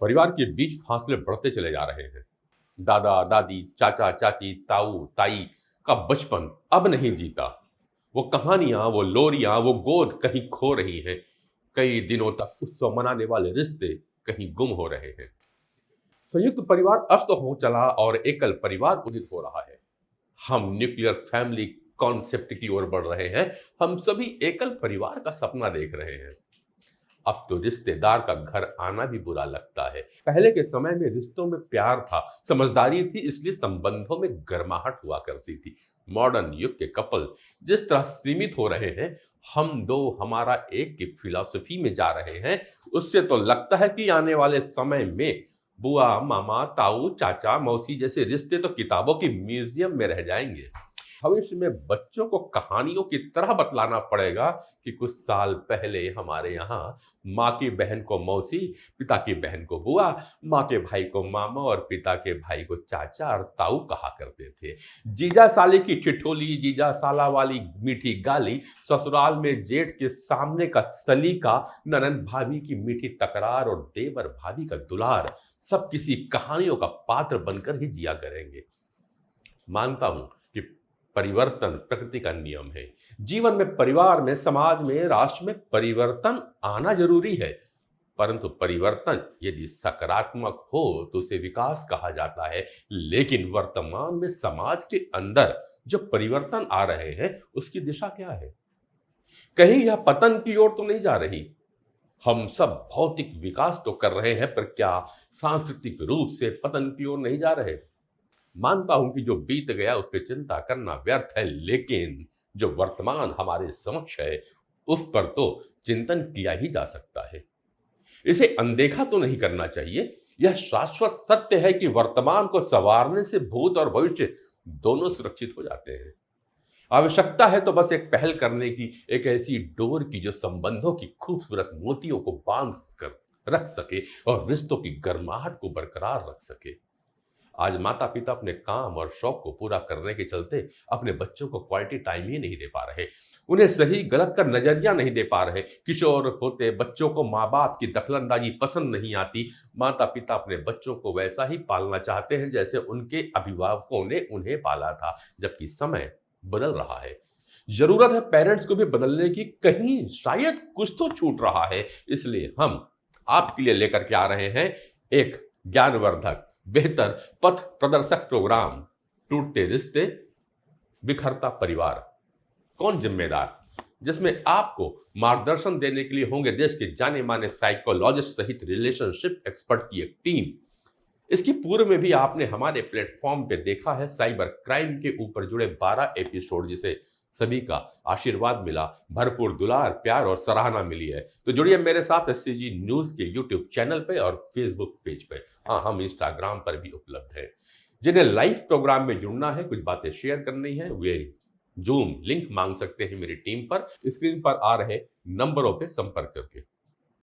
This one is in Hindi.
परिवार के बीच फासले बढ़ते चले जा रहे हैं। दादा दादी, चाचा चाची, ताऊ ताई का बचपन अब नहीं जीता। वो कहानियां, वो लोरियां, वो गोद कहीं खो रही हैं। कई दिनों तक उत्सव मनाने वाले रिश्ते कहीं गुम हो रहे हैं। संयुक्त परिवार अस्त हो चला और एकल परिवार उदित हो रहा है। हम न्यूक्लियर फैमिली कॉन्सेप्ट की ओर बढ़ रहे हैं। हम सभी एकल परिवार का सपना देख रहे हैं। अब तो रिश्तेदार का घर आना भी बुरा लगता है। पहले के समय में रिश्तों में प्यार था, समझदारी थी, इसलिए संबंधों में गर्माहट हुआ करती थी। मॉडर्न युग के कपल जिस तरह सीमित हो रहे हैं, हम दो हमारा एक की फिलॉसफी में जा रहे हैं, उससे तो लगता है कि आने वाले समय में बुआ, मामा, ताऊ, चाचा, मौसी जैसे रिश्ते तो किताबों की म्यूजियम में रह जाएंगे। भविष्य में बच्चों को कहानियों की तरह बतलाना पड़ेगा कि कुछ साल पहले हमारे यहाँ माँ की बहन को मौसी, पिता की बहन को बुआ, माँ के भाई को मामा और पिता के भाई को चाचा और ताऊ कहा करते थे। जीजा साली की ठिठोली, जीजा साला वाली मीठी गाली, ससुराल में जेठ के सामने का सलीका, ननंद भाभी की मीठी तकरार और देवर भाभी का दुलार, सब किसी कहानियों का पात्र बनकर ही जिया करेंगे। मानता हूं कि परिवर्तन प्रकृति का नियम है। जीवन में, परिवार में, समाज में, राष्ट्र में परिवर्तन आना जरूरी है। परंतु परिवर्तन यदि सकारात्मक हो तो उसे विकास कहा जाता है। लेकिन वर्तमान में समाज के अंदर जो परिवर्तन आ रहे हैं, उसकी दिशा क्या है? कहीं यह पतन की ओर तो नहीं जा रही? हम सब भौतिक विकास तो कर रहे हैं, पर क्या सांस्कृतिक रूप से पतन की ओर नहीं जा रहे? मानता हूं कि जो बीत गया उस पर चिंता करना व्यर्थ है, लेकिन जो वर्तमान हमारे समक्ष है उस पर तो चिंतन किया ही जा सकता है। इसे अनदेखा तो नहीं करना चाहिए। यह शाश्वत सत्य है कि वर्तमान को संवारने से भूत और भविष्य दोनों सुरक्षित हो जाते हैं। आवश्यकता है तो बस एक पहल करने की, एक ऐसी डोर की जो संबंधों की खूबसूरत मोतियों को बांध कर रख सके और रिश्तों की गर्माहट को बरकरार रख सके। आज माता पिता अपने काम और शौक को पूरा करने के चलते अपने बच्चों को क्वालिटी टाइम ही नहीं दे पा रहे। उन्हें सही गलत का नजरिया नहीं दे पा रहे। किशोर होते बच्चों को माँ बाप की दखलंदाजी पसंद नहीं आती। माता पिता अपने बच्चों को वैसा ही पालना चाहते हैं जैसे उनके अभिभावकों ने उन्हें पाला था, जबकि समय बदल रहा है। जरूरत है पेरेंट्स को भी बदलने की। कहीं शायद कुछ तो छूट रहा है। इसलिए हम आपके लिए लेकर के आ रहे हैं एक ज्ञानवर्धक, बेहतर पथ प्रदर्शक प्रोग्राम, टूटते रिश्ते, बिखरता परिवार, कौन जिम्मेदार, जिसमें आपको मार्गदर्शन देने के लिए होंगे देश के जाने माने साइकोलॉजिस्ट सहित रिलेशनशिप एक्सपर्ट की एक टीम। इसकी पूर्व में भी आपने हमारे प्लेटफॉर्म पे देखा है साइबर क्राइम के ऊपर जुड़े 12 एपिसोड, जिसे सभी का आशीर्वाद मिला, भरपूर दुलार, प्यार और सराहना मिली है। तो जुड़िए मेरे साथ एससीजी न्यूज के यूट्यूब चैनल पे और फेसबुक पेज पे। हाँ, हम इंस्टाग्राम पर भी उपलब्ध है। जिन्हें लाइव प्रोग्राम में जुड़ना है, कुछ बातें शेयर करनी है, वे जूम लिंक मांग सकते हैं मेरी टीम पर। स्क्रीन पर आ रहे नंबरों पे संपर्क करके।